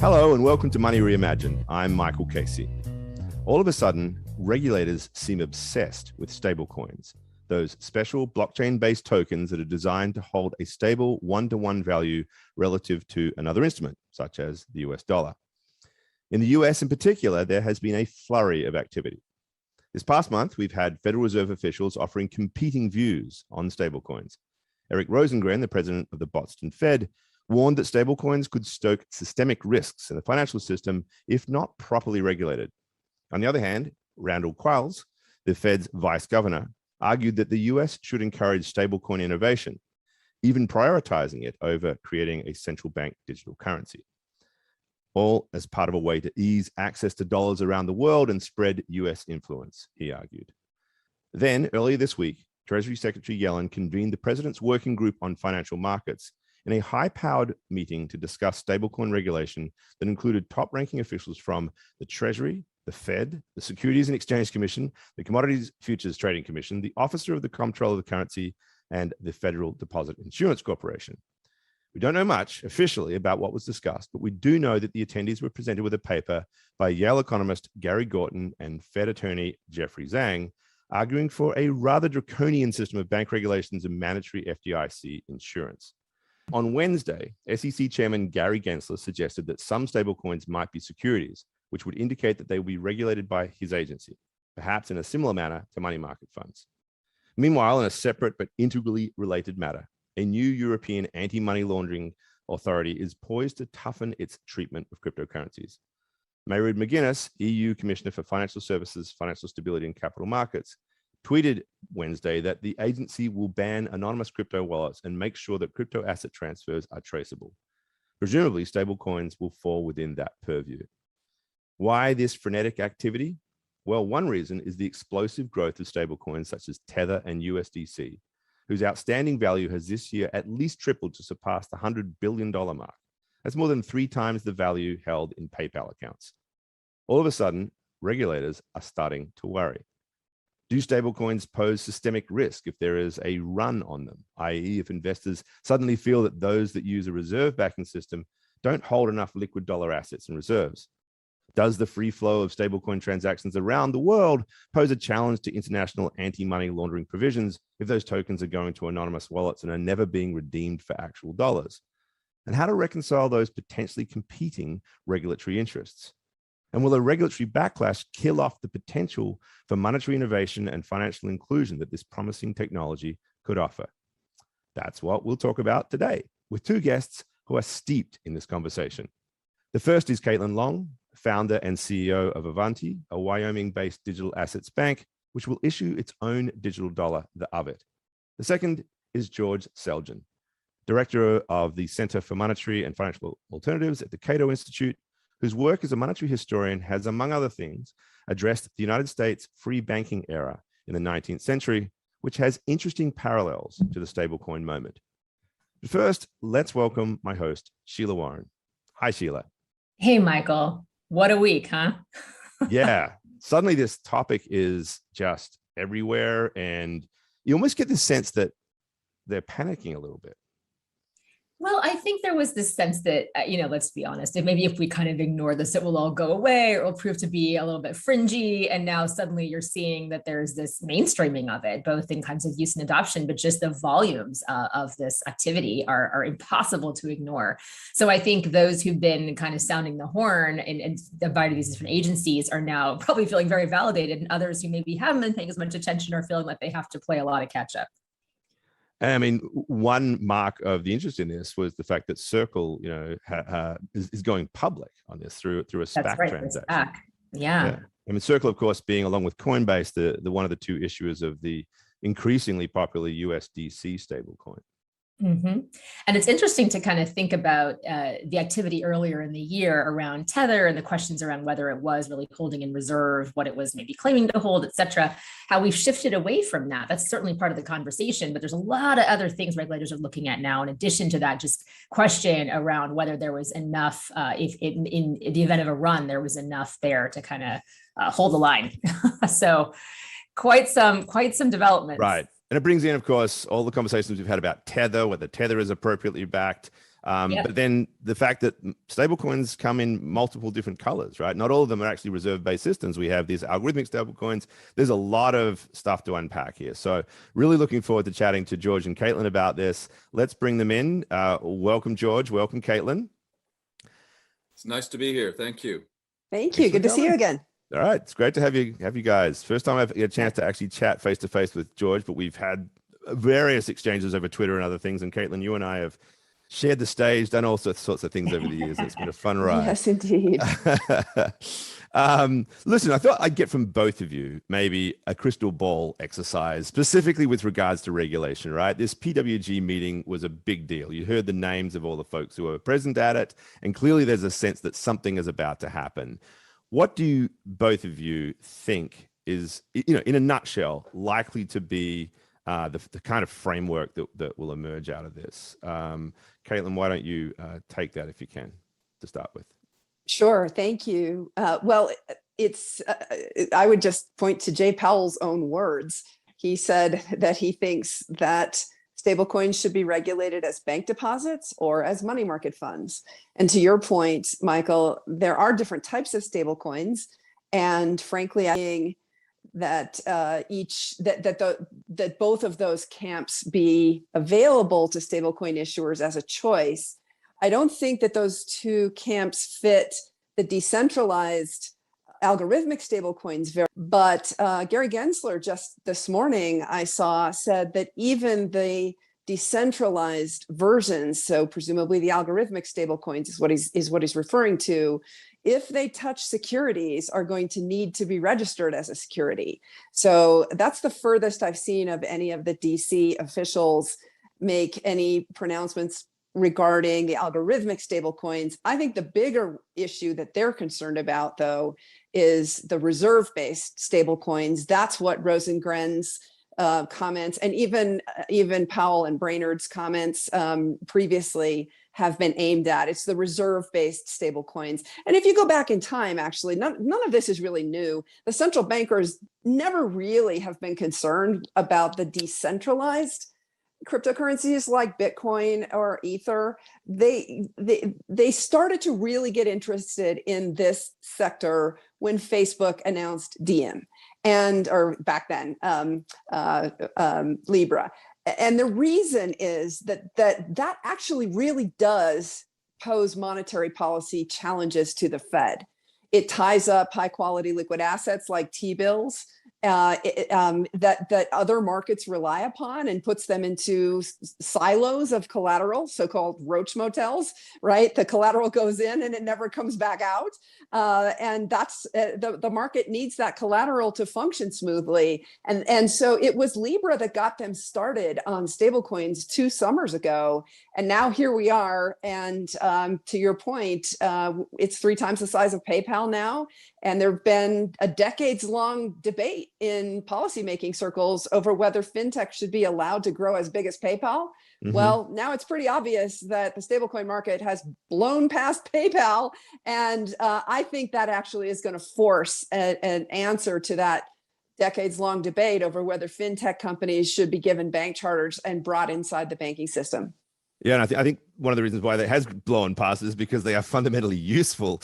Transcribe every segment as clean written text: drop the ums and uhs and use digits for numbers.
Hello and welcome to Money Reimagined. I'm Michael Casey. All of a sudden, regulators seem obsessed with stablecoins, those special blockchain-based tokens that are designed to hold a stable one-to-one value relative to another instrument, such as the US dollar. In the US in particular, there has been a flurry of activity. This past month, we've had Federal Reserve officials offering competing views on stablecoins. Eric Rosengren, the president of the Boston Fed, warned that stablecoins could stoke systemic risks in the financial system if not properly regulated. On the other hand, Randall Quarles, the Fed's vice governor, argued that the US should encourage stablecoin innovation, even prioritizing it over creating a central bank digital currency, all as part of a way to ease access to dollars around the world and spread US influence, he argued. Then, earlier this week, Treasury Secretary Yellen convened the president's working group on financial markets in a high-powered meeting to discuss stablecoin regulation that included top-ranking officials from the Treasury, the Fed, the Securities and Exchange Commission, the Commodities Futures Trading Commission, the Officer of the Comptroller of the Currency, and the Federal Deposit Insurance Corporation. We don't know much officially about what was discussed, but we do know that the attendees were presented with a paper by Yale economist Gary Gorton and Fed attorney Jeffrey Zhang, arguing for a rather draconian system of bank regulations and mandatory FDIC insurance. On Wednesday, SEC Chairman Gary Gensler suggested that some stablecoins might be securities, which would indicate that they will be regulated by his agency, perhaps in a similar manner to money market funds. Meanwhile, in a separate but integrally related matter, a new European anti-money laundering authority is poised to toughen its treatment of cryptocurrencies. Mairead McGuinness, EU Commissioner for Financial Services, Financial Stability and Capital Markets, tweeted Wednesday that the agency will ban anonymous crypto wallets and make sure that crypto asset transfers are traceable. Presumably, stablecoins will fall within that purview. Why this frenetic activity? Well, one reason is the explosive growth of stablecoins such as Tether and USDC, whose outstanding value has this year at least tripled to surpass the $100 billion mark. That's more than 3 times the value held in PayPal accounts. All of a sudden, regulators are starting to worry. Do stablecoins pose systemic risk if there is a run on them, i.e. if investors suddenly feel that those that use a reserve backing system don't hold enough liquid dollar assets and reserves? Does the free flow of stablecoin transactions around the world pose a challenge to international anti-money laundering provisions if those tokens are going to anonymous wallets and are never being redeemed for actual dollars? And how to reconcile those potentially competing regulatory interests? And will a regulatory backlash kill off the potential for monetary innovation and financial inclusion that this promising technology could offer? That's what we'll talk about today with 2 guests who are steeped in this conversation. The first is Caitlin Long, founder and CEO of Avanti, a Wyoming-based digital assets bank, which will issue its own digital dollar, the UVIT. The second is George Selgin, director of the Center for Monetary and Financial Alternatives at the Cato Institute, whose work as a monetary historian has, among other things, addressed the United States free banking era in the 19th century, which has interesting parallels to the stablecoin moment. But first, let's welcome my host, Sheila Warren. Hi, Sheila. Hey, Michael. What a week, huh? Yeah. Suddenly this topic is just everywhere, and you almost get the sense that they're panicking a little bit. Well, I think there was this sense that, let's be honest, maybe if we kind of ignore this, it will all go away or it will prove to be a little bit fringy. And now suddenly you're seeing that there's this mainstreaming of it, both in kinds of use and adoption, but just the volumes of this activity are impossible to ignore. So I think those who've been kind of sounding the horn and divided these different agencies are now probably feeling very validated, and others who maybe haven't been paying as much attention are feeling like they have to play a lot of catch up. I mean, one mark of the interest in this was the fact that Circle, is going public on this through a SPAC transaction. SPAC. Yeah. I mean, Circle, of course, being along with Coinbase, the one of the 2 issuers of the increasingly popular USDC stablecoin. Mm-hmm. And it's interesting to kind of think about the activity earlier in the year around Tether and the questions around whether it was really holding in reserve, what it was maybe claiming to hold, et cetera, how we've shifted away from that. That's certainly part of the conversation, but there's a lot of other things regulators are looking at now. In addition to that, just question around whether there was enough, if in the event of a run, there was enough there to kind of hold the line. So quite some developments. Right. And it brings in, of course, all the conversations we've had about Tether, whether Tether is appropriately backed. But then the fact that stablecoins come in multiple different colors, right? Not all of them are actually reserve-based systems. We have these algorithmic stablecoins. There's a lot of stuff to unpack here. So really looking forward to chatting to George and Caitlin about this. Let's bring them in. Welcome, George. Welcome, Caitlin. It's nice to be here. Thank you. Thank you. Good to see you again. All right, it's great to have you guys. First time I've had a chance to actually chat face to face with George, but we've had various exchanges over Twitter and other things. And Caitlin, you and I have shared the stage, done all sorts of things over the years. It's been a fun ride. Yes, indeed. Listen, I thought I'd get from both of you maybe a crystal ball exercise, specifically with regards to regulation, right? This PWG meeting was a big deal. You heard the names of all the folks who were present at it, and clearly there's a sense that something is about to happen. What do both of you think is, in a nutshell, likely to be the kind of framework that will emerge out of this? Caitlin, why don't you take that if you can to start with? Sure. Thank you. Well, I would just point to Jay Powell's own words. He said that he thinks that stablecoins should be regulated as bank deposits or as money market funds. And to your point, Michael, there are different types of stablecoins. And frankly, I think that that both of those camps be available to stablecoin issuers as a choice. I don't think that those two camps fit the decentralized algorithmic stablecoins but Gary Gensler just this morning I saw said that even the decentralized versions, so presumably the algorithmic stablecoins is what he's referring to, if they touch securities, are going to need to be registered as a security. So that's the furthest I've seen of any of the DC officials make any pronouncements regarding the algorithmic stablecoins. I think the bigger issue that they're concerned about, though, is the reserve-based stablecoins. That's what Rosengren's comments and even Powell and Brainerd's comments previously have been aimed at. It's the reserve-based stablecoins. And if you go back in time, actually, none of this is really new. The central bankers never really have been concerned about the decentralized cryptocurrencies like Bitcoin or Ether. They started to really get interested in this sector when Facebook announced Diem, or back then Libra. And the reason is that actually really does pose monetary policy challenges to the Fed. It ties up high quality liquid assets like T-bills that other markets rely upon and puts them into silos of collateral, so-called roach motels, right? The collateral goes in and it never comes back out. And that's the market needs that collateral to function smoothly. And so it was Libra that got them started on stablecoins 2 summers ago. And now here we are. And to your point, it's 3 times the size of PayPal now. And there have been a decades-long debate in policymaking circles over whether fintech should be allowed to grow as big as PayPal. Mm-hmm. Well, now it's pretty obvious that the stablecoin market has blown past PayPal. And I think that actually is going to force an answer to that decades-long debate over whether fintech companies should be given bank charters and brought inside the banking system. Yeah, and I think one of the reasons why that has blown past is because they are fundamentally useful,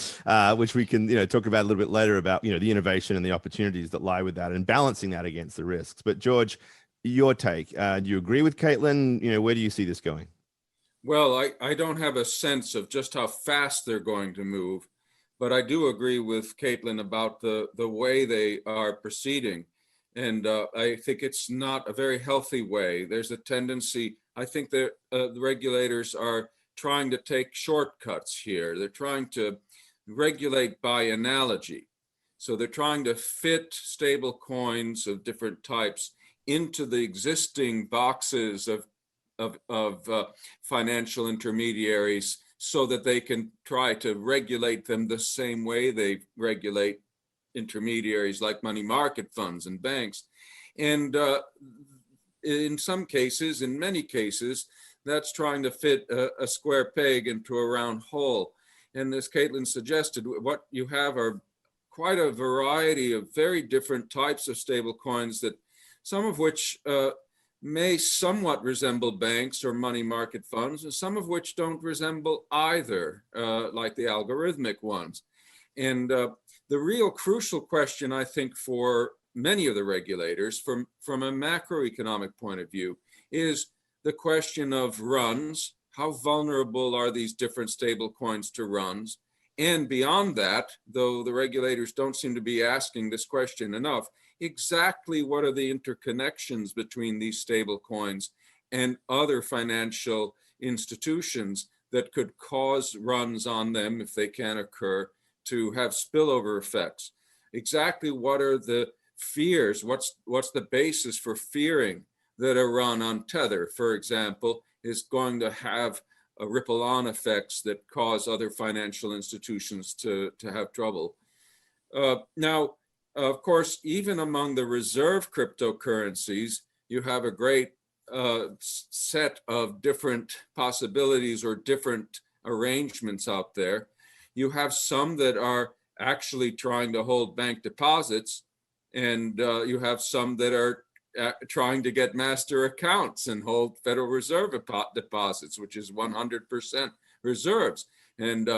which we can talk about a little bit later about the innovation and the opportunities that lie with that and balancing that against the risks. But George, your take? Do you agree with Caitlin? Where do you see this going? Well, I don't have a sense of just how fast they're going to move, but I do agree with Caitlin about the way they are proceeding. And I think it's not a very healthy way. There's a tendency, I think that the regulators are trying to take shortcuts here. They're trying to regulate by analogy. So they're trying to fit stable coins of different types into the existing boxes of financial intermediaries so that they can try to regulate them the same way they regulate intermediaries like money market funds and banks. And in some cases, in many cases, that's trying to fit a square peg into a round hole. And as Caitlin suggested, what you have are quite a variety of very different types of stable coins, that some of which may somewhat resemble banks or money market funds, and some of which don't resemble either, like the algorithmic ones. And the real crucial question, I think, for many of the regulators from a macroeconomic point of view is the question of runs. How vulnerable are these different stable coins to runs? And beyond that, though the regulators don't seem to be asking this question enough, exactly what are the interconnections between these stable coins and other financial institutions that could cause runs on them, if they can occur, to have spillover effects? Exactly what are the fears? What's the basis for fearing that a run on Tether, for example, is going to have ripple-on effects that cause other financial institutions to have trouble? Now, of course, even among the reserve cryptocurrencies, you have a great set of different possibilities or different arrangements out there. You have some that are actually trying to hold bank deposits, and you have some that are trying to get master accounts and hold Federal Reserve deposits, which is 100% reserves. And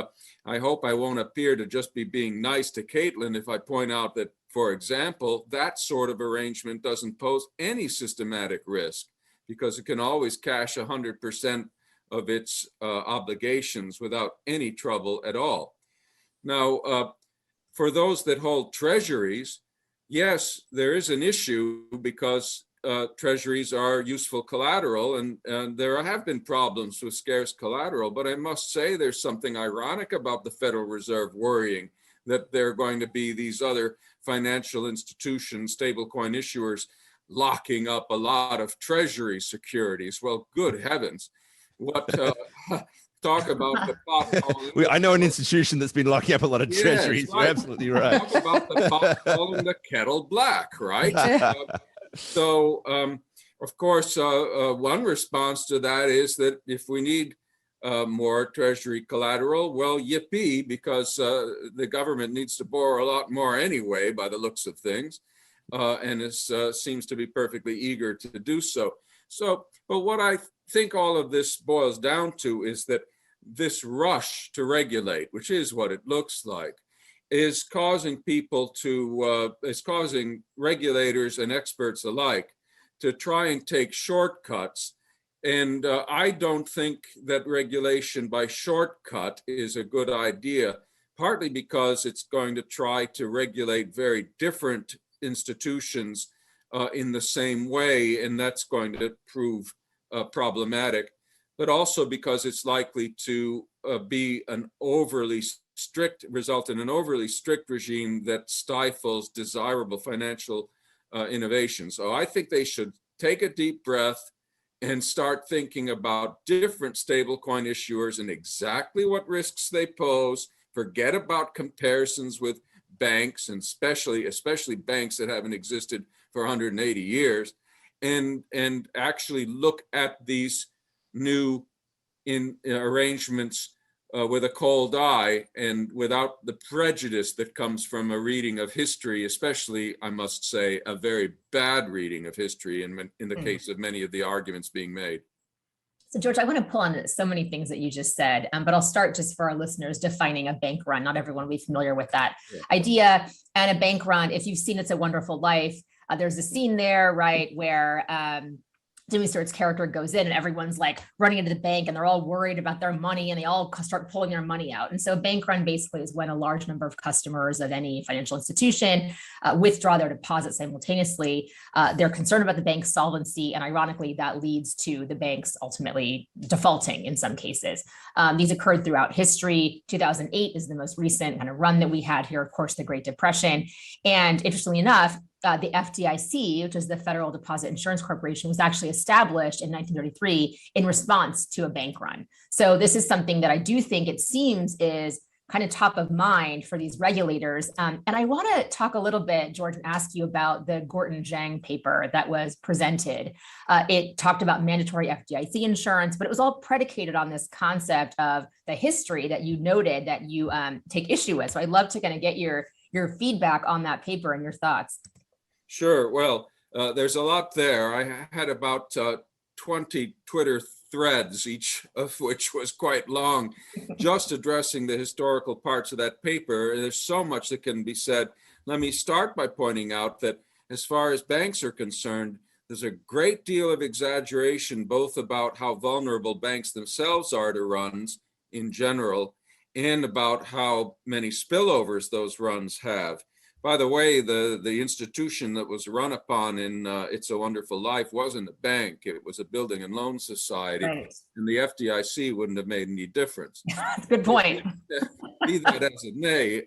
I hope I won't appear to just be being nice to Caitlin if I point out that, for example, that sort of arrangement doesn't pose any systematic risk, because it can always cash 100% of its obligations without any trouble at all. Now, for those that hold treasuries, yes, there is an issue because treasuries are useful collateral, and there have been problems with scarce collateral. But I must say there's something ironic about the Federal Reserve worrying that there are going to be these other financial institutions, stablecoin issuers, locking up a lot of treasury securities. Well, good heavens. What talk about the pot. I know an institution that's been locking up a lot of treasuries. Right. You're absolutely right. Talk about the pot calling the kettle black, right? So, of course, one response to that is that if we need more treasury collateral, well, yippee, because the government needs to borrow a lot more anyway, by the looks of things, and seems to be perfectly eager to do so. But what I think all of this boils down to is that this rush to regulate, which is what it looks like, is causing causing regulators and experts alike to try and take shortcuts. And I don't think that regulation by shortcut is a good idea, partly because it's going to try to regulate very different institutions in the same way, and that's going to prove problematic, but also because it's likely to result in an overly strict regime that stifles desirable financial innovation. So I think they should take a deep breath and start thinking about different stablecoin issuers and exactly what risks they pose. Forget about comparisons with banks, and especially banks that haven't existed for 180 years, and actually look at these new arrangements with a cold eye and without the prejudice that comes from a reading of history, especially, I must say, a very bad reading of history in the case of many of the arguments being made. So George, I want to pull on so many things that you just said, but I'll start just for our listeners defining a bank run. Not everyone will be familiar with that idea. And a bank run, if you've seen It's a Wonderful Life, there's a scene there, right, where Jimmy Stewart's character goes in and everyone's like running into the bank and they're all worried about their money and they all start pulling their money out. And so a bank run basically is when a large number of customers of any financial institution withdraw their deposits simultaneously. They're concerned about the bank's solvency, and ironically, that leads to the banks ultimately defaulting in some cases. These occurred throughout history. 2008 is the most recent kind of run that we had here, of course, the Great Depression. And interestingly enough, the FDIC, which is the Federal Deposit Insurance Corporation, was actually established in 1933 in response to a bank run. So this is something that I do think it seems is kind of top of mind for these regulators. And I want to talk a little bit, George, and ask you about the Gorton-Zhang paper that was presented. It talked about mandatory FDIC insurance, but it was all predicated on this concept of the history that you noted that you take issue with. So I'd love to kind of get your feedback on that paper and your thoughts. Sure. Well, There's a lot there. I had about 20 Twitter threads, each of which was quite long, just addressing the historical parts of that paper. There's so much that can be said. Let me start by pointing out that as far as banks are concerned, there's a great deal of exaggeration, both about how vulnerable banks themselves are to runs in general, and about how many spillovers those runs have. By the way, the institution that was run upon in It's a Wonderful Life wasn't a bank. It was a building and loan society. Right. And the FDIC wouldn't have made any difference. Good point. Be that as it may,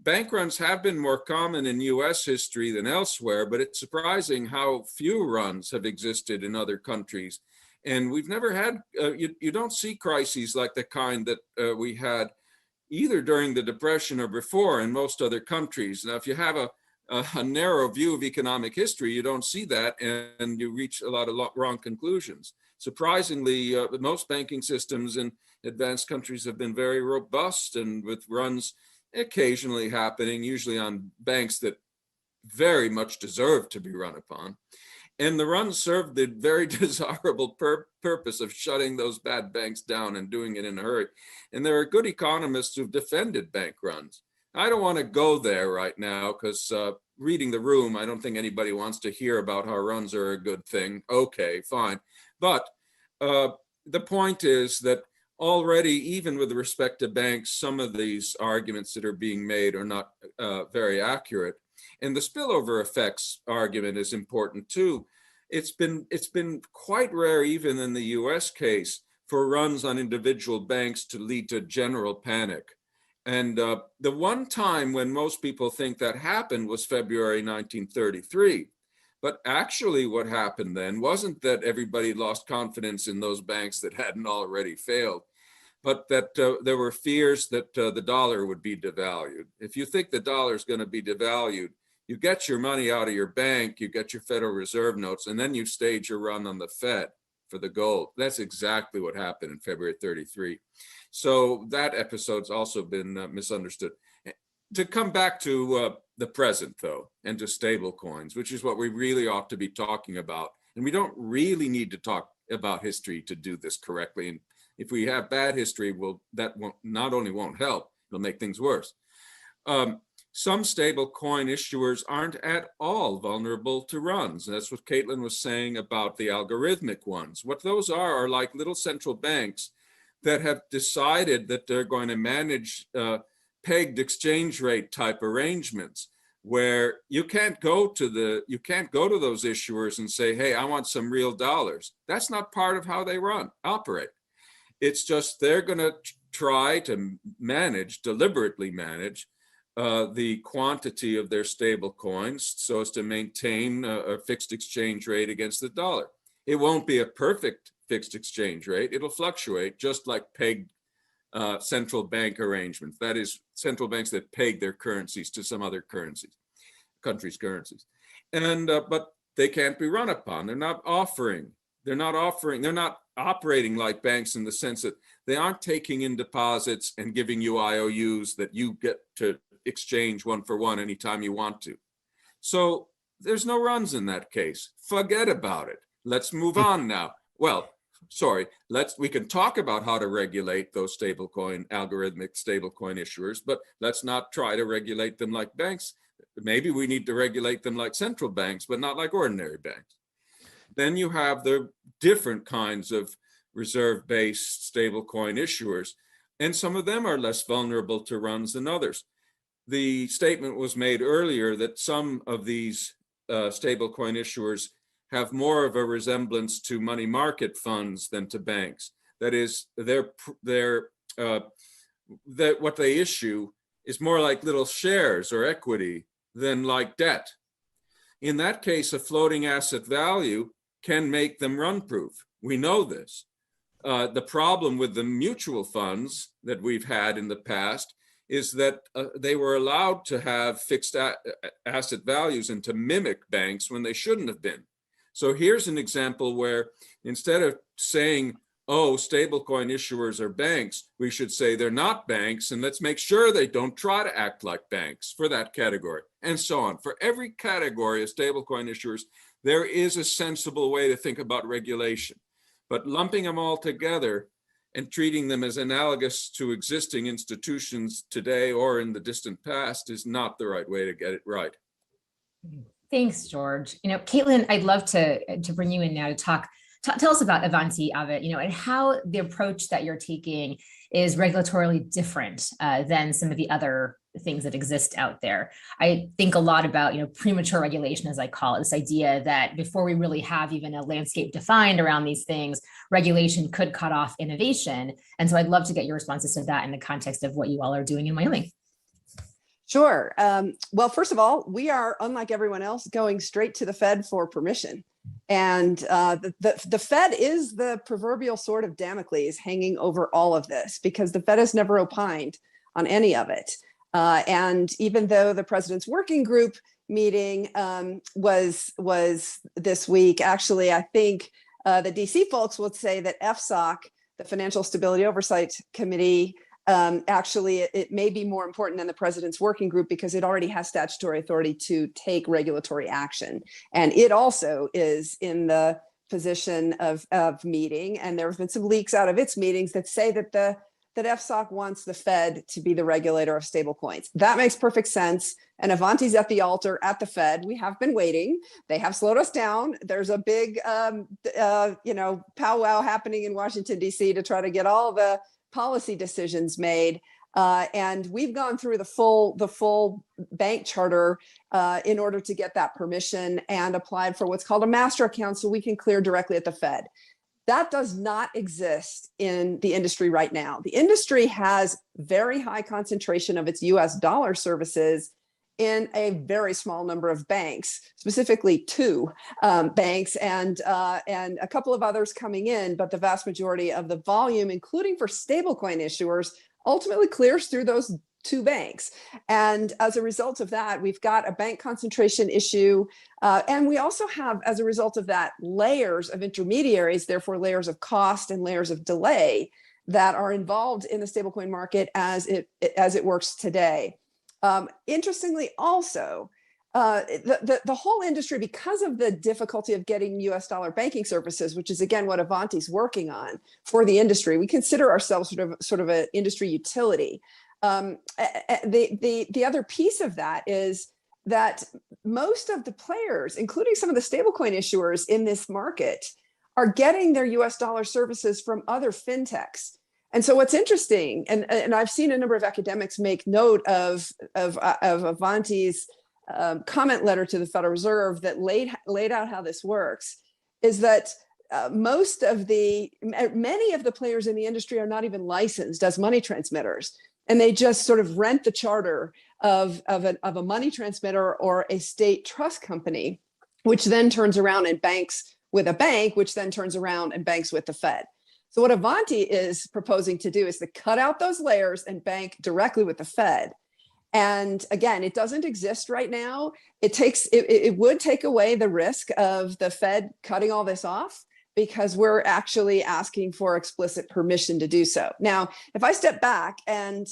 bank runs have been more common in US history than elsewhere, but it's surprising how few runs have existed in other countries. And we've never had, you don't see crises like the kind that we had either during the Depression or before in most other countries. Now, if you have a narrow view of economic history, you don't see that, and you reach a lot of wrong conclusions. Surprisingly, most banking systems in advanced countries have been very robust, and with runs occasionally happening, usually on banks that very much deserve to be run upon. And the run served the very desirable purpose of shutting those bad banks down and doing it in a hurry. And there are good economists who've defended bank runs. I don't want to go there right now because reading the room, I don't think anybody wants to hear about how runs are a good thing. Okay, fine. But the point is that already, even with respect to banks, some of these arguments that are being made are not very accurate. And the spillover effects argument is important too. It's been quite rare, even in the US case, for runs on individual banks to lead to general panic. And the one time when most people think that happened was February 1933. But actually what happened then wasn't that everybody lost confidence in those banks that hadn't already failed, but that there were fears that the dollar would be devalued. If you think the dollar is going to be devalued, you get your money out of your bank, you get your Federal Reserve notes, and then you stage your run on the Fed for the gold. That's exactly what happened in February 33. So that episode's also been misunderstood. To come back to the present, though, and to stable coins, which is what we really ought to be talking about. And we don't really need to talk about history to do this correctly. And if we have bad history, that not only won't help, it'll make things worse. Some stable coin issuers aren't at all vulnerable to runs. That's what Caitlin was saying about the algorithmic ones. What those are like little central banks that have decided that they're going to manage pegged exchange rate type arrangements, where you can't go to those issuers and say, hey, I want some real dollars. That's not part of how they operate. It's just they're going to try to deliberately manage the quantity of their stable coins so as to maintain a fixed exchange rate against the dollar. It won't be a perfect fixed exchange rate. It'll fluctuate just like pegged central bank arrangements. That is, central banks that peg their currencies to some other countries' currencies. And but they can't be run upon. They're not operating like banks in the sense that they aren't taking in deposits and giving you IOUs that you get to exchange one for one anytime you want to. So there's no runs in that case. Forget about it. Let's move on now. Well, sorry, we can talk about how to regulate those algorithmic stablecoin issuers, but let's not try to regulate them like banks. Maybe we need to regulate them like central banks, but not like ordinary banks. Then you have the different kinds of reserve-based stablecoin issuers, and some of them are less vulnerable to runs than others. The statement was made earlier that some of these stablecoin issuers have more of a resemblance to money market funds than to banks. That is, what they issue is more like little shares or equity than like debt. In that case, a floating asset value can make them run-proof. We know this. The problem with the mutual funds that we've had in the past is that they were allowed to have fixed asset values and to mimic banks when they shouldn't have been. So here's an example where instead of saying oh, stablecoin issuers are banks. We should say they're not banks, and let's make sure they don't try to act like banks for that category, and so on. For every category of stablecoin issuers, there is a sensible way to think about regulation. But lumping them all together and treating them as analogous to existing institutions today or in the distant past is not the right way to get it right. Thanks, George. Caitlin, I'd love to bring you in now to tell us about Avanti, and how the approach that you're taking is regulatorily different than some of the other things that exist out there. I think a lot about, premature regulation, as I call it, this idea that before we really have even a landscape defined around these things, regulation could cut off innovation. And so I'd love to get your responses to that in the context of what you all are doing in Wyoming. Sure. Well, first of all, we are, unlike everyone else, going straight to the Fed for permission. And the Fed is the proverbial sword of Damocles hanging over all of this, because the Fed has never opined on any of it. And even though the president's working group meeting was this week, actually, I think the DC folks would say that FSOC, the Financial Stability Oversight Committee, actually, it may be more important than the president's working group because it already has statutory authority to take regulatory action. And it also is in the position of meeting. And there have been some leaks out of its meetings that say that that FSOC wants the Fed to be the regulator of stablecoins. That makes perfect sense. And Avanti's at the altar at the Fed. We have been waiting. They have slowed us down. There's a big, powwow happening in Washington, D.C. to try to get all the policy decisions made. And we've gone through the full bank charter in order to get that permission and applied for what's called a master account so we can clear directly at the Fed. That does not exist in the industry right now. The industry has very high concentration of its US dollar services in a very small number of banks, specifically two banks and a couple of others coming in, but the vast majority of the volume, including for stablecoin issuers, ultimately clears through those two banks. And as a result of that, we've got a bank concentration issue. And we also have, as a result of that, layers of intermediaries, therefore layers of cost and layers of delay that are involved in the stablecoin market as it works today. Interestingly, also, the whole industry, because of the difficulty of getting US dollar banking services, which is again what Avanti's working on for the industry, we consider ourselves sort of an industry utility. The other piece of that is that most of the players, including some of the stablecoin issuers in this market, are getting their US dollar services from other fintechs. And so what's interesting, and I've seen a number of academics make note of Avanti's comment letter to the Federal Reserve that laid out how this works, is that many of the players in the industry are not even licensed as money transmitters. And they just sort of rent the charter of a money transmitter or a state trust company, which then turns around and banks with a bank, which then turns around and banks with the Fed. So what Avanti is proposing to do is to cut out those layers and bank directly with the Fed. And again, it doesn't exist right now. It would take away the risk of the Fed cutting all this off, because we're actually asking for explicit permission to do so. Now, if I step back and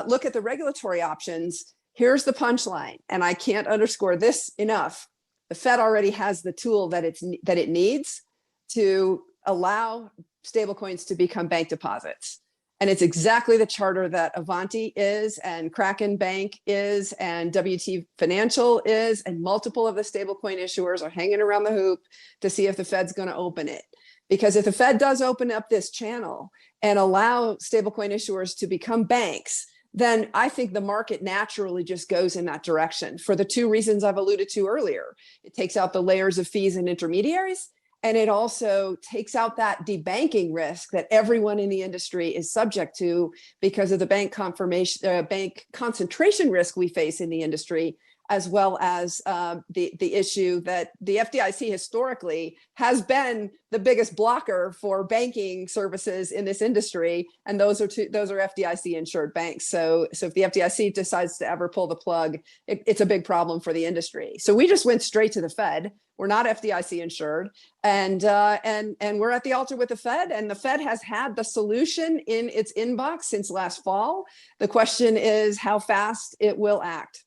look at the regulatory options, here's the punchline, and I can't underscore this enough. The Fed already has the tool that it needs to allow stablecoins to become bank deposits. And it's exactly the charter that Avanti is, and Kraken Bank is, and WT Financial is, and multiple of the stablecoin issuers are hanging around the hoop to see if the Fed's going to open it. Because if the Fed does open up this channel and allow stablecoin issuers to become banks, then I think the market naturally just goes in that direction for the two reasons I've alluded to earlier. It takes out the layers of fees and intermediaries, and it also takes out that debanking risk that everyone in the industry is subject to because of the bank concentration risk we face in the industry as well as the issue that the FDIC historically has been the biggest blocker for banking services in this industry, and those are FDIC insured banks. So if the FDIC decides to ever pull the plug, it's a big problem for the industry. So we just went straight to the Fed. We're not FDIC insured, and we're at the altar with the Fed, and the Fed has had the solution in its inbox since last fall. The question is how fast it will act.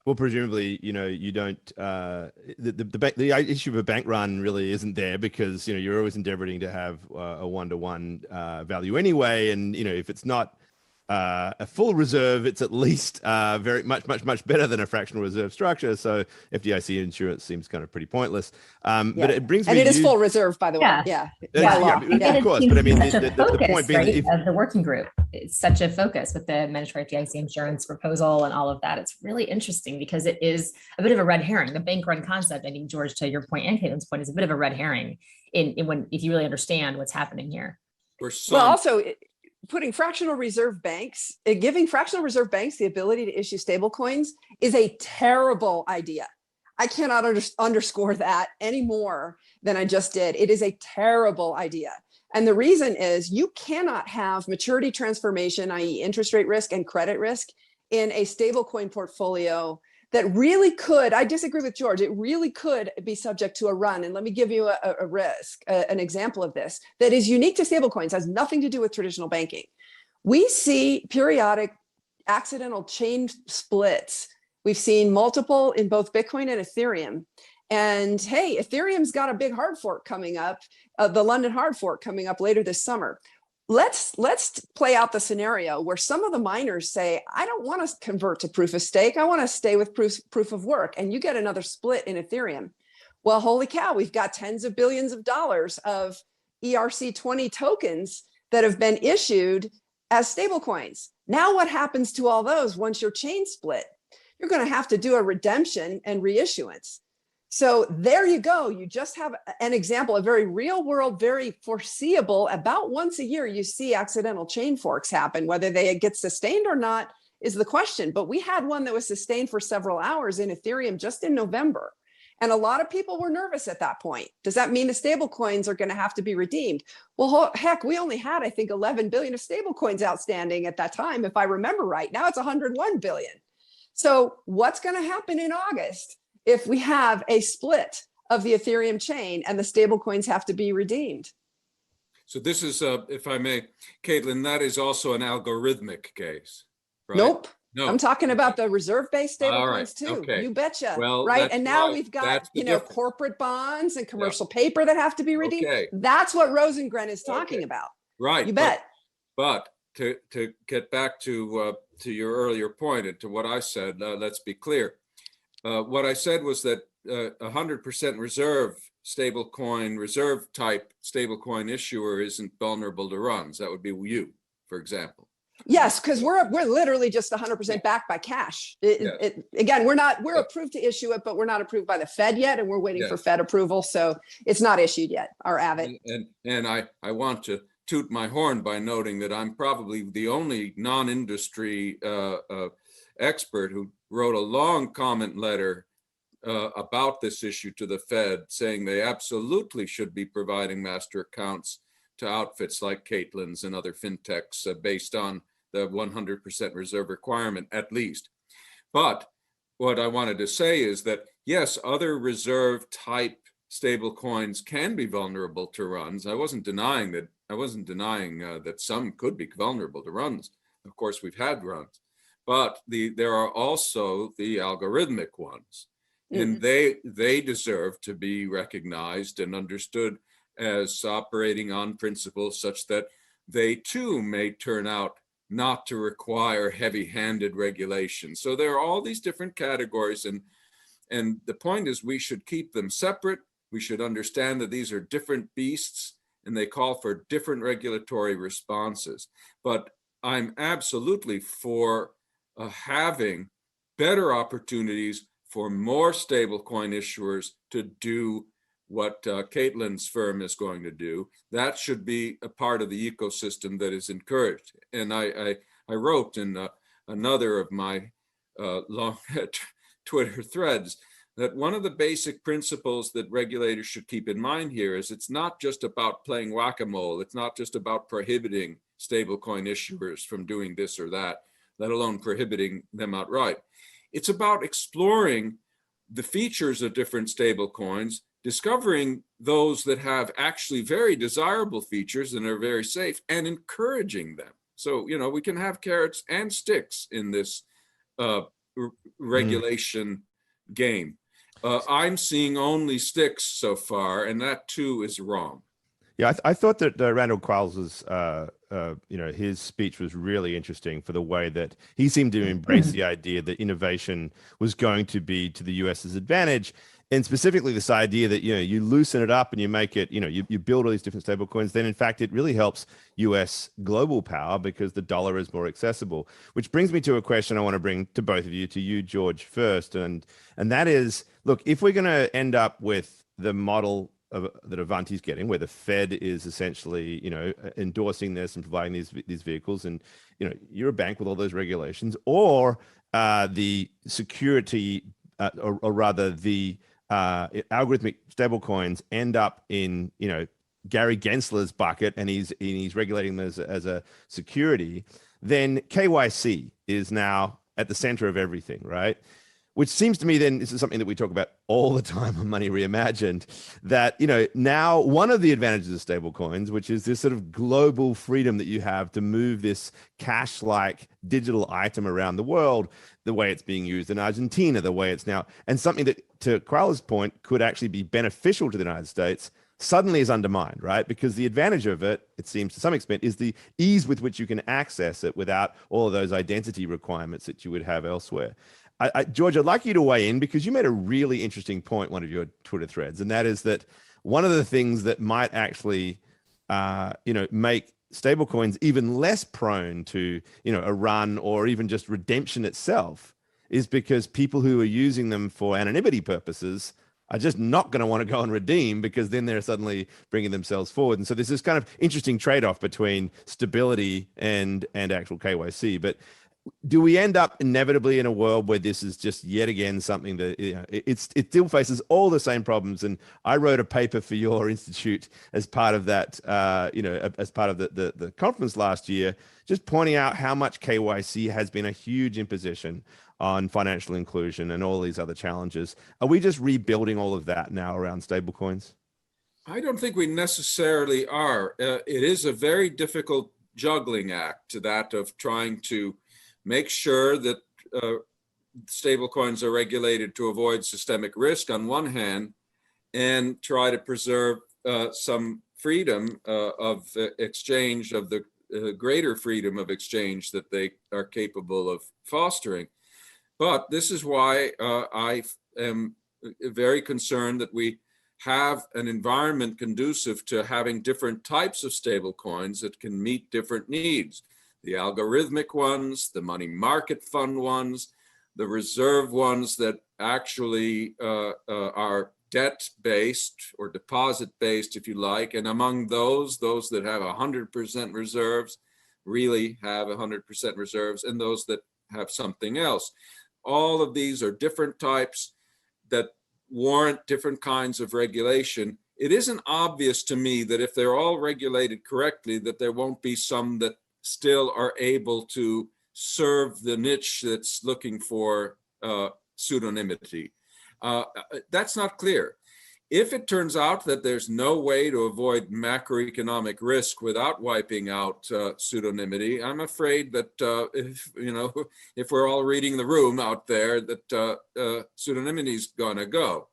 Well, presumably, you don't. The issue of a bank run really isn't there, because you're always endeavoring to have a one-to-one value anyway, and if it's not a full reserve, it's at least very much better than a fractional reserve structure. So FDIC insurance seems kind of pretty pointless. But it brings me. And it is full reserve, by the way. Yeah. By law. Of course. But I mean, the point being, right, of the working group, it's such a focus with the mandatory FDIC insurance proposal and all of that. It's really interesting because it is a bit of a red herring. The bank run concept, I think, George, to your point and Caitlin's point, is a bit of a red herring if you really understand what's happening here. Well, also, putting fractional reserve banks, giving fractional reserve banks the ability to issue stablecoins is a terrible idea. I cannot underscore that any more than I just did. It is a terrible idea. And the reason is you cannot have maturity transformation, i.e. interest rate risk and credit risk, in a stablecoin portfolio that really could, I disagree with George, it really could be subject to a run. And let me give you an example of this that is unique to stablecoins, has nothing to do with traditional banking. We see periodic accidental chain splits. We've seen multiple in both Bitcoin and Ethereum. And hey, Ethereum's got a big hard fork coming up, the London hard fork coming up later this summer. Let's play out the scenario where some of the miners say, I don't want to convert to proof of stake. I want to stay with proof of work. And you get another split in Ethereum. Well, holy cow, we've got tens of billions of dollars of ERC20 tokens that have been issued as stablecoins. Now what happens to all those once your chain split? You're going to have to do a redemption and reissuance. So there you go. You just have an example, a very real world, very foreseeable. About once a year, you see accidental chain forks happen. Whether they get sustained or not is the question. But we had one that was sustained for several hours in Ethereum just in November. And a lot of people were nervous at that point. Does that mean the stable coins are going to have to be redeemed? Well, heck, we only had, I think, 11 billion of stable coins outstanding at that time, if I remember right. Now it's 101 billion. So what's going to happen in August if we have a split of the Ethereum chain and the stable coins have to be redeemed? So this is, if I may, Caitlin, that is also an algorithmic case, right? Nope. No. I'm talking about the reserve-based stable Right. coins too. Okay. You betcha. Well, right. And now right. we've got, difference. corporate bonds and commercial paper that have to be redeemed. Okay. That's what Rosengren is talking about. Right. You bet. But to get back to your earlier point and to what I said, let's be clear. What I said was that 100% reserve type stablecoin issuer isn't vulnerable to runs. That would be you, for example. Yes, because we're literally just 100% backed by cash. Again, we're approved to issue it, but we're not approved by the Fed yet, and we're waiting for Fed approval, so it's not issued yet. Our AVIT. And I want to toot my horn by noting that I'm probably the only non-industry expert who wrote a long comment letter about this issue to the Fed, saying they absolutely should be providing master accounts to outfits like Caitlin's and other fintechs based on the 100% reserve requirement, at least. But what I wanted to say is that, yes, other reserve type stable coins can be vulnerable to runs. I wasn't denying that. That some could be vulnerable to runs. Of course, we've had runs, but there are also the algorithmic ones, and they deserve to be recognized and understood as operating on principles such that they too may turn out not to require heavy-handed regulation. So there are all these different categories, and the point is we should keep them separate. We should understand that these are different beasts and they call for different regulatory responses. But I'm absolutely for having better opportunities for more stablecoin issuers to do what Caitlin's firm is going to do. That should be a part of the ecosystem that is encouraged. And I wrote in another of my long Twitter threads, that one of the basic principles that regulators should keep in mind here is it's not just about playing whack-a-mole. It's not just about prohibiting stablecoin issuers from doing this or that, let alone prohibiting them outright. It's about exploring the features of different stablecoins, discovering those that have actually very desirable features and are very safe, and encouraging them. So, you know, we can have carrots and sticks in this regulation game. I'm seeing only sticks so far, and that too is wrong. Yeah, I thought that Randall Quarles's, his speech was really interesting for the way that he seemed to embrace the idea that innovation was going to be to the US's advantage, and specifically this idea that, you know, you loosen it up and you make it, you know, you build all these different stable coins, then in fact it really helps US global power because the dollar is more accessible. Which brings me to a question I want to bring to both of you, to you, George, first, and that is, look, if we're going to end up with the model that Avanti's getting, where the Fed is essentially, you know, endorsing this and providing these vehicles, and, you know, you're a bank with all those regulations, or the security, or rather the algorithmic stablecoins end up in, you know, Gary Gensler's bucket, and he's regulating them as a security, then KYC is now at the center of everything, right? Which seems to me, then, this is something that we talk about all the time on Money Reimagined, that, you know, now one of the advantages of stablecoins, which is this sort of global freedom that you have to move this cash-like digital item around the world, the way it's being used in Argentina, the way it's now, and something that, to Quarles's point, could actually be beneficial to the United States, suddenly is undermined, right? Because the advantage of it, it seems to some extent, is the ease with which you can access it without all of those identity requirements that you would have elsewhere. George, I'd like you to weigh in, because you made a really interesting point, one of your Twitter threads, and that is that one of the things that might actually, make stablecoins even less prone to, you know, a run or even just redemption itself, is because people who are using them for anonymity purposes are just not going to want to go and redeem, because then they're suddenly bringing themselves forward. And so there's this kind of interesting trade-off between stability and actual KYC. But do we end up inevitably in a world where this is just yet again something that, you know, it still faces all the same problems? And I wrote a paper for your institute as part of that, as part of the conference last year, just pointing out how much KYC has been a huge imposition on financial inclusion and all these other challenges. Are we just rebuilding all of that now around stablecoins? I don't think we necessarily are. It is a very difficult juggling act, to that of trying to make sure that stablecoins are regulated to avoid systemic risk on one hand, and try to preserve some freedom of exchange, of the greater freedom of exchange that they are capable of fostering. But this is why I am very concerned that we have an environment conducive to having different types of stablecoins that can meet different needs. The algorithmic ones, the money market fund ones, the reserve ones that actually are debt-based or deposit-based, if you like. And among those that have 100% reserves really have 100% reserves, and those that have something else. All of these are different types that warrant different kinds of regulation. It isn't obvious to me that if they're all regulated correctly, that there won't be some that still are able to serve the niche that's looking for pseudonymity. That's not clear. If it turns out that there's no way to avoid macroeconomic risk without wiping out pseudonymity, I'm afraid that if we're all reading the room out there, that pseudonymity is gonna go.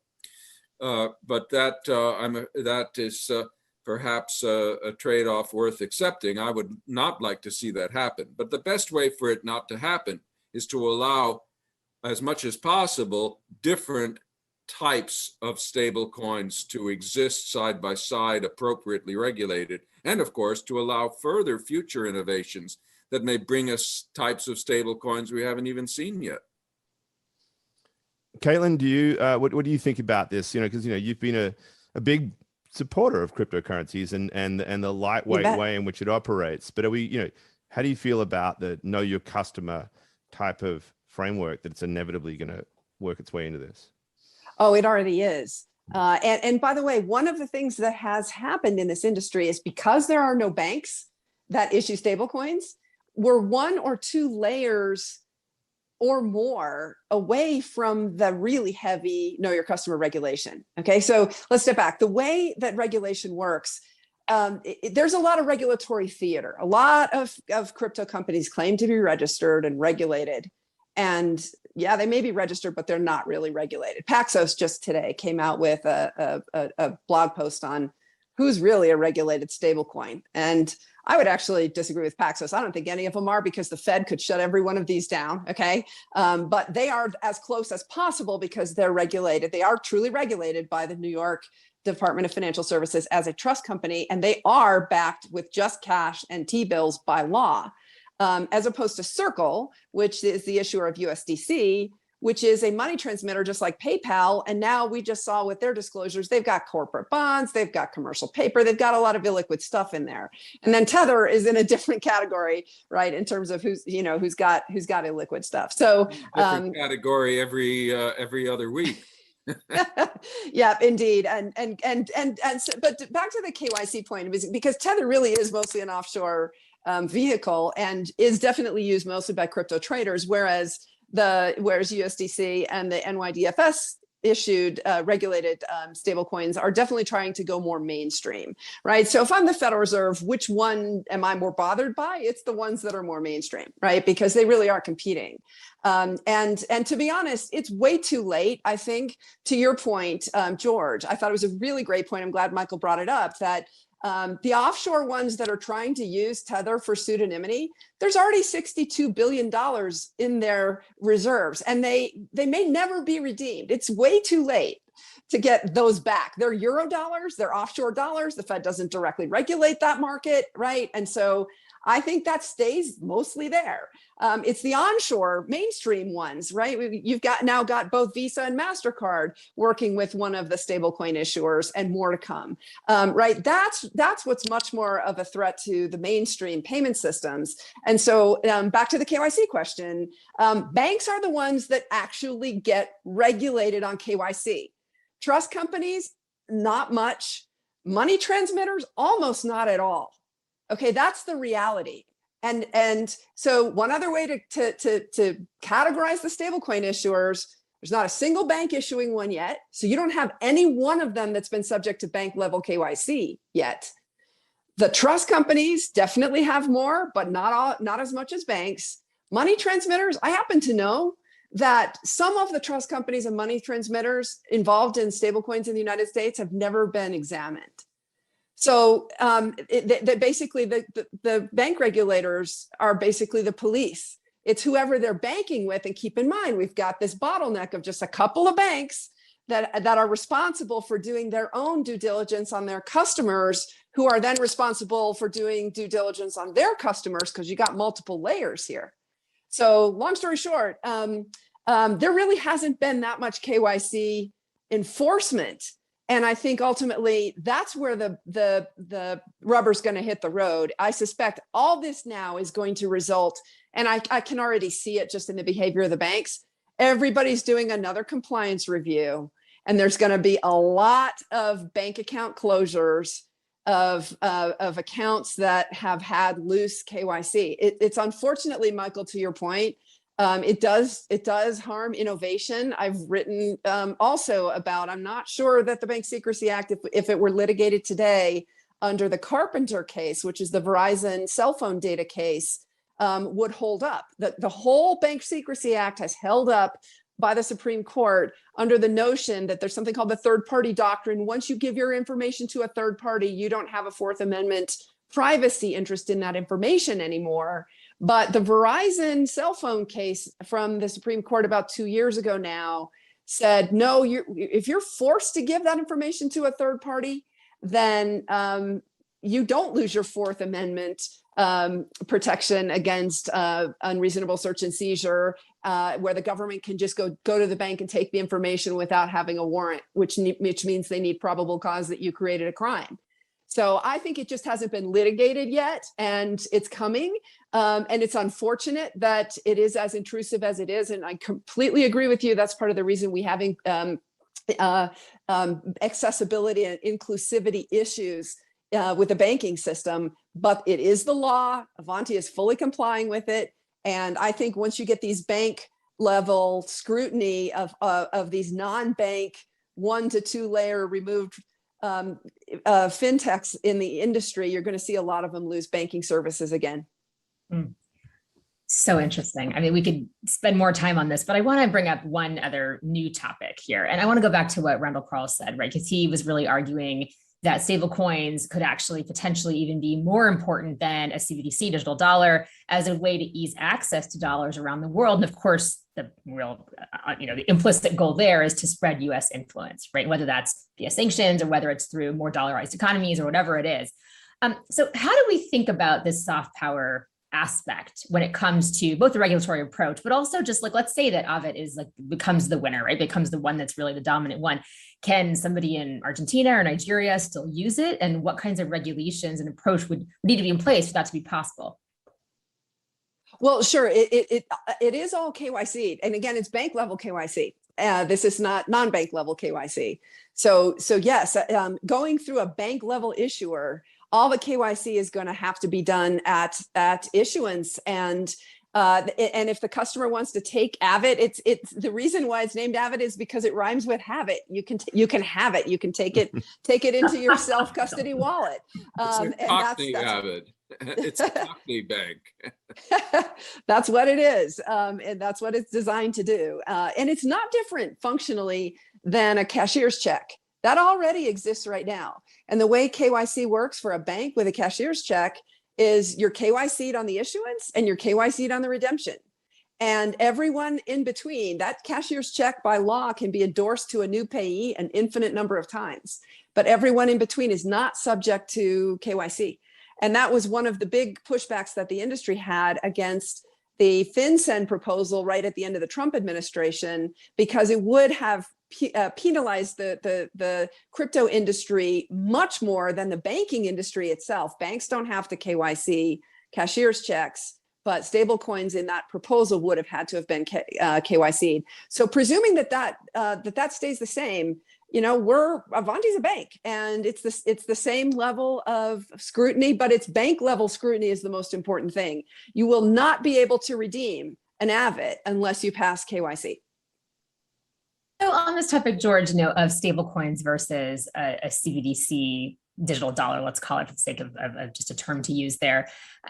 But that is perhaps a trade-off worth accepting. I would not like to see that happen. But the best way for it not to happen is to allow, as much as possible, different types of stable coins to exist side by side, appropriately regulated, and of course to allow further future innovations that may bring us types of stable coins we haven't even seen yet. Caitlin, do you what do you think about this? You know, because you've been a big supporter of cryptocurrencies and the lightweight way in which it operates. But are we, how do you feel about the know your customer type of framework that's inevitably going to work its way into this? Oh, it already is. And by the way, one of the things that has happened in this industry is because there are no banks that issue stablecoins, we're one or two layers or more away from the really heavy know your customer regulation. Okay, so let's step back. The way that regulation works, there's a lot of regulatory theater. A lot of crypto companies claim to be registered and regulated. And yeah, they may be registered, but they're not really regulated. Paxos just today came out with a blog post on who's really a regulated stablecoin. And I would actually disagree with Paxos. I don't think any of them are, because the Fed could shut every one of these down, okay? But they are as close as possible because they're regulated. They are truly regulated by the New York Department of Financial Services as a trust company, and they are backed with just cash and T-bills by law, as opposed to Circle, which is the issuer of USDC, which is a money transmitter just like PayPal. And now we just saw with their disclosures, they've got corporate bonds, they've got commercial paper, they've got a lot of illiquid stuff in there. And then Tether is in a different category, right, in terms of who's got illiquid stuff. So different category every other week. Yeah, indeed. And so, but back to the KYC point, because Tether really is mostly an offshore vehicle and is definitely used mostly by crypto traders, whereas USDC and the NYDFS issued regulated stablecoins are definitely trying to go more mainstream, right? So if I'm the Federal Reserve, which one am I more bothered by? It's the ones that are more mainstream, right? Because they really are competing. And to be honest, it's way too late, I think, to your point, George. I thought it was a really great point. I'm glad Michael brought it up, that the offshore ones that are trying to use Tether for pseudonymity, there's already $62 billion in their reserves, and they may never be redeemed. It's way too late to get those back. They're Euro dollars, they're offshore dollars. The Fed doesn't directly regulate that market, right? And so I think that stays mostly there. It's the onshore mainstream ones, right? You've now got both Visa and MasterCard working with one of the stablecoin issuers, and more to come, right? That's what's much more of a threat to the mainstream payment systems. And so back to the KYC question, banks are the ones that actually get regulated on KYC. Trust companies, not much. Money transmitters, almost not at all. Okay, that's the reality. And so one other way to categorize the stablecoin issuers, there's not a single bank issuing one yet. So you don't have any one of them that's been subject to bank level KYC yet. The trust companies definitely have more, but not as much as banks. Money transmitters, I happen to know that some of the trust companies and money transmitters involved in stablecoins in the United States have never been examined. So basically the bank regulators are basically the police. It's whoever they're banking with. And keep in mind, we've got this bottleneck of just a couple of banks that are responsible for doing their own due diligence on their customers, who are then responsible for doing due diligence on their customers, because you got multiple layers here. So long story short, there really hasn't been that much KYC enforcement. And I think ultimately that's where the rubber's going to hit the road. I suspect all this now is going to result, and I can already see it just in the behavior of the banks. Everybody's doing another compliance review, and there's going to be a lot of bank account closures of accounts that have had loose KYC. It's unfortunately, Michael, to your point, it does harm innovation. I've written also about, I'm not sure that the Bank Secrecy Act, if it were litigated today under the Carpenter case, which is the Verizon cell phone data case, would hold up. The whole Bank Secrecy Act has held up by the Supreme Court under the notion that there's something called the third party doctrine. Once you give your information to a third party, you don't have a Fourth Amendment privacy interest in that information anymore. But the Verizon cell phone case from the Supreme Court about 2 years ago now said, no, if you're forced to give that information to a third party, then you don't lose your Fourth Amendment protection against unreasonable search and seizure, where the government can just go to the bank and take the information without having a warrant, which means they need probable cause that you created a crime. So I think it just hasn't been litigated yet, and it's coming. And it's unfortunate that it is as intrusive as it is. And I completely agree with you. That's part of the reason we having accessibility and inclusivity issues with the banking system. But it is the law. Avanti is fully complying with it. And I think once you get these bank level scrutiny of these non-bank 1 to 2 layer removed fintechs in the industry, you're going to see a lot of them lose banking services again. So interesting. I mean, we could spend more time on this, but I want to bring up one other new topic here. And I want to go back to what Randall Carl said, right? Because he was really arguing that stable coins could actually potentially even be more important than a CBDC digital dollar as a way to ease access to dollars around the world. And of course, the real, the implicit goal there is to spread US influence, right? Whether that's via sanctions or whether it's through more dollarized economies or whatever it is. So how do we think about this soft power aspect when it comes to both the regulatory approach, but also just like, let's say that Avid is becomes the winner, right? Becomes the one that's really the dominant one. Can somebody in Argentina or Nigeria still use it? And what kinds of regulations and approach would need to be in place for that to be possible? Well, sure. It is all KYC. And again, it's bank level KYC. This is not non-bank level KYC. So yes, going through a bank level issuer, all the KYC is going to have to be done at issuance. And if the customer wants to take Avid, it's the reason why it's named Avid is because it rhymes with have it. You can have it. You can take it into your self custody wallet. It's a Cockney Avid. It's a Cockney bank. That's what it is, and that's what it's designed to do. And it's not different functionally than a cashier's check. That already exists right now. And the way KYC works for a bank with a cashier's check is you're KYC'd on the issuance and you're KYC'd on the redemption. And everyone in between, that cashier's check by law can be endorsed to a new payee an infinite number of times. But everyone in between is not subject to KYC. And that was one of the big pushbacks that the industry had against the FinCEN proposal right at the end of the Trump administration, because it would have penalized the crypto industry much more than the banking industry itself. Banks don't have to KYC cashier's checks, but stablecoins in that proposal would have had to have been KYC'd. So presuming that stays the same, Avanti's a bank, and it's the same level of scrutiny, but it's bank level scrutiny is the most important thing. You will not be able to redeem an Avid unless you pass KYC. So on this topic, George, of stablecoins versus a CBDC digital dollar, let's call it for the sake of just a term to use there.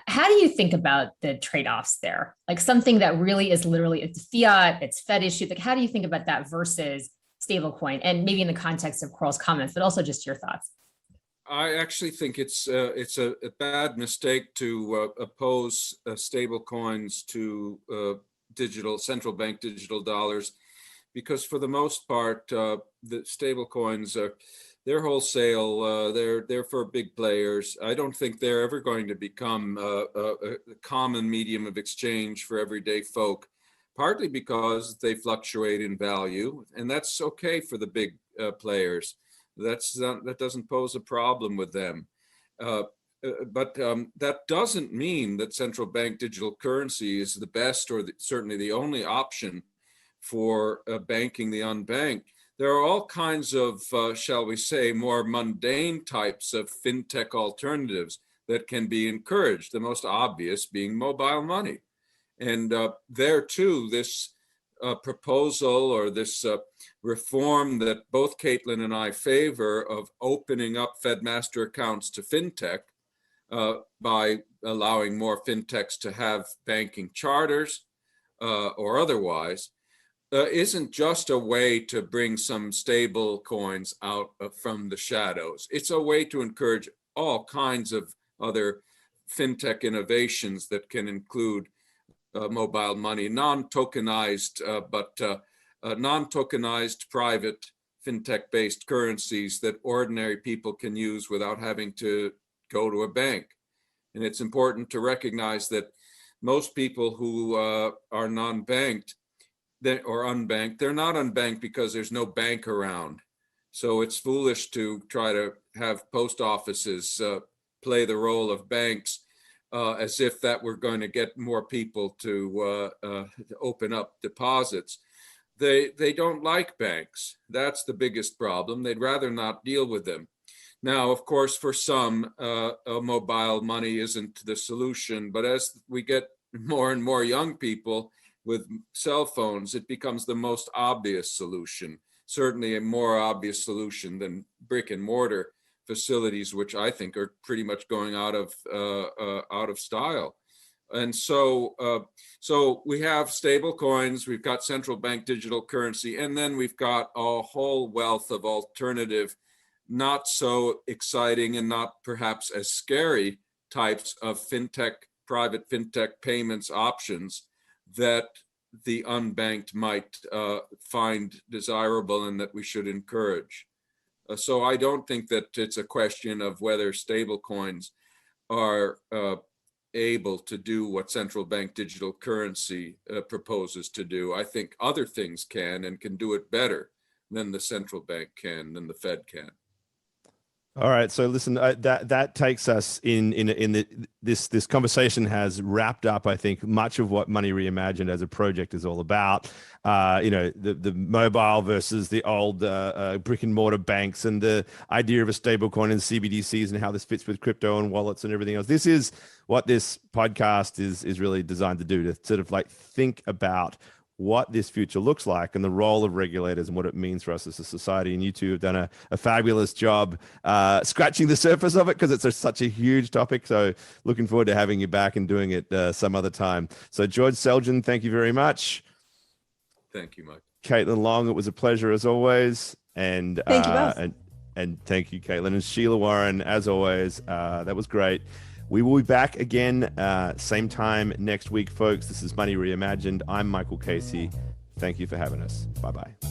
How do you think about the trade-offs there? Like something that really is literally, it's fiat, it's Fed issued. Like, how do you think about that versus stablecoin? And maybe in the context of Carl's comments, but also just your thoughts. I actually think it's a bad mistake to oppose stablecoins to central bank digital dollars, because for the most part, the stablecoins they're wholesale. They're for big players. I don't think they're ever going to become a common medium of exchange for everyday folk, partly because they fluctuate in value, and that's okay for the big players. That doesn't pose a problem with them. But that doesn't mean that central bank digital currency is the best or certainly the only option for banking the unbanked. There are all kinds of, shall we say, more mundane types of fintech alternatives that can be encouraged, the most obvious being mobile money. And there too, this proposal or this reform that both Caitlin and I favor of opening up Fed master accounts to fintech by allowing more fintechs to have banking charters or otherwise, isn't just a way to bring some stable coins out from the shadows. It's a way to encourage all kinds of other fintech innovations that can include mobile money, non-tokenized, but non-tokenized private fintech-based currencies that ordinary people can use without having to go to a bank. And it's important to recognize that most people who are non-banked or unbanked, they're not unbanked because there's no bank around. So it's foolish to try to have post offices play the role of banks as if that were going to get more people to open up deposits. They don't like banks. That's the biggest problem. They'd rather not deal with them. Now, of course, for some, mobile money isn't the solution, but as we get more and more young people with cell phones, it becomes the most obvious solution, certainly a more obvious solution than brick and mortar facilities, which I think are pretty much going out of style. And so we have stable coins, we've got central bank digital currency, and then we've got a whole wealth of alternative, not so exciting and not perhaps as scary types of private fintech payments options that the unbanked might find desirable and that we should encourage. So I don't think that it's a question of whether stable coins are able to do what central bank digital currency proposes to do. I think other things can and can do it better than the central bank can, than the Fed can. All right, so listen, that takes us this conversation has wrapped up, I think, much of what Money Reimagined as a project is all about. The mobile versus the old brick and mortar banks, and the idea of a stable coin and CBDCs and how this fits with crypto and wallets and everything else. This is what this podcast is really designed to do, to sort of like think about what this future looks like and the role of regulators and what it means for us as a society. And you two have done a fabulous job scratching the surface of it, because it's such a huge topic. So looking forward to having you back and doing it some other time. So George Selgin, thank you very much. Thank you, Mike. Caitlin Long, it was a pleasure as always. And thank you both. And thank you, Caitlin. And Sheila Warren, as always, that was great. We will be back again, same time next week, folks. This is Money Reimagined. I'm Michael Casey. Thank you for having us. Bye-bye.